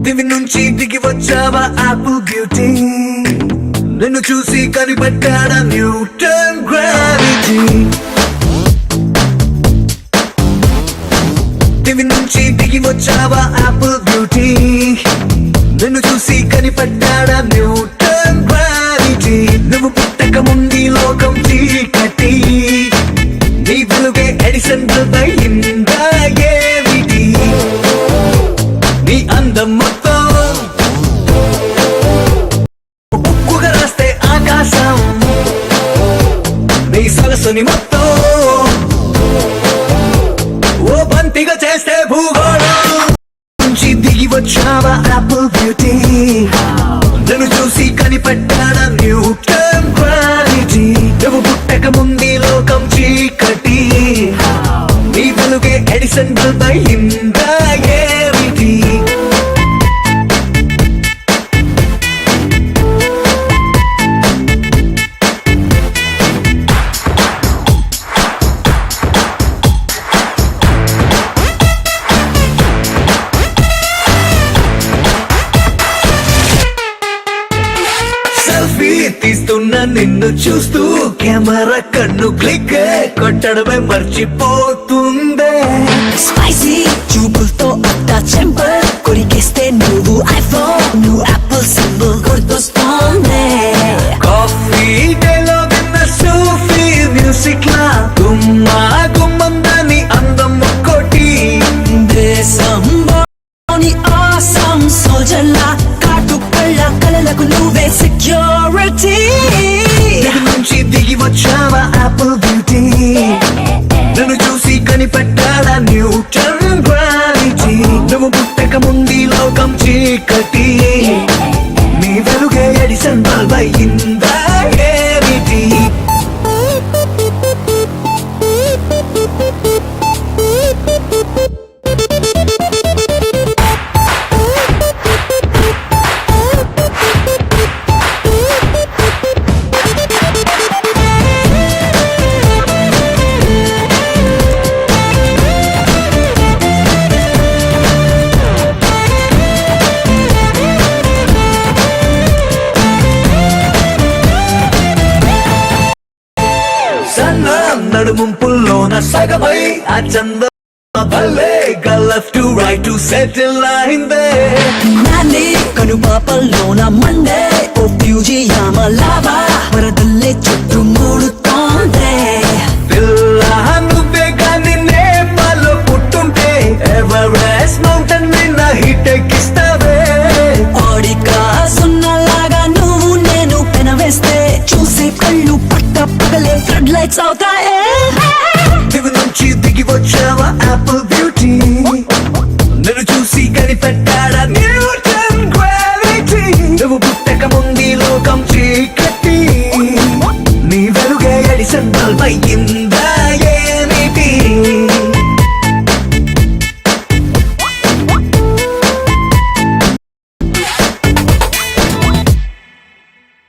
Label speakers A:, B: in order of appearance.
A: దివి నుంచి దిగి వచ్చావా యాపిల్ బ్యూటీ, నిన్ను చూసి కనిపెట్టాడా న్యూటన్ గ్రావిటీ. దివి నుంచి దిగి వచ్చావా యాపిల్ బ్యూటీ, నిన్ను చూసి కనిపెట్టాడా న్యూటన్ గ్రావిటీ. నువ్వు పుట్టక ముందు లోకం చీకటి, నీ వెలుగే ఎడిసన్ బల్బ్ అయిందా ఏమిటి. నీ అందం మొత్తం ఉక్కుగా రాస్తే ఆకాశం, నీ సరస్సుని మొత్తం ఓ బంతిగా చేస్తే భూగోళం. నుంచి దిగి వచ్చావా యాపిల్ బ్యూటీ, నన్ను చూసి కనిపెట్టాడా న్యూటన్ గ్రావిటీ. నువ్వు పుట్టక ముందు లోకం చీకటి, నీ వెలుగే ఎడిసన్ బల్బ్ అయిందా ఏమిటి. సెల్ఫీ తీస్తున్నా నిన్ను చూస్తూ కెమెరా కన్ను క్లిక్ కొట్టడమే మర్చిపోతుందే.
B: స్పైసీ చూపులతో అట్టా చెంపర్ కొరికేస్తే నువ్వు ఐఫోన్, నువ్వు యాపిల్ సింబల్ గుర్తొస్తోంది.
A: కాఫీ డేలో విన్న సూఫీ మ్యూజిక్ లా గుమ్మా గుమ్మందని అందం ఒక్కోటి.
B: దేశంలోని ఆసం సోల్జర్లా కాటు కళ్ళ కలలకు నువ్వే సెక్యూరిటీ.
A: దిగి నుంచి దిగి వచ్చావా యాపిల్ బ్యూటీ, నన్ను చూసి కనిపెట్టాడా న్యూటన్ గ్రావిటీ. నువ్వు పుట్టక ముందు లోకం చీకటి, నీ వెలుగే ఎడిసన్ బల్బ్ అయిందా ఏమిటి. సన్న నడుముంపుల్లోన సగమై ఆ చంద భలే left to right to settle అయిందే.
B: నాని కనుపాపల్లోన మండే ఓ ఫ్యూజియామ లావా వరదల్లే చుట్టూ మూడుతోందే.
A: పిల్ల నువ్వే గాని నేపాల్లో పుట్టుంటే ఎవరెస్ట్ మౌంటైన్ నిన్న హిట్ ఎక్కిస్తావే.
B: ఓడికా సున్నలాగా నువ్వు నేను పెనవేస్తే చూసే కళ్ళు పట్ట పగలే ఫ్లడ్ లైట్స్ అవుతాయే.
A: దివి నుంచి దిగి వచ్చావా యాపిల్ బ్యూటీ, నన్ను చూసి కనిపెట్టాడా న్యూటన్ గ్రావిటీ. నువ్వు పుట్టక ముందు లోకం చీకటి, నీ వెలుగే ఎడిసన్ బల్బ్ అయింది.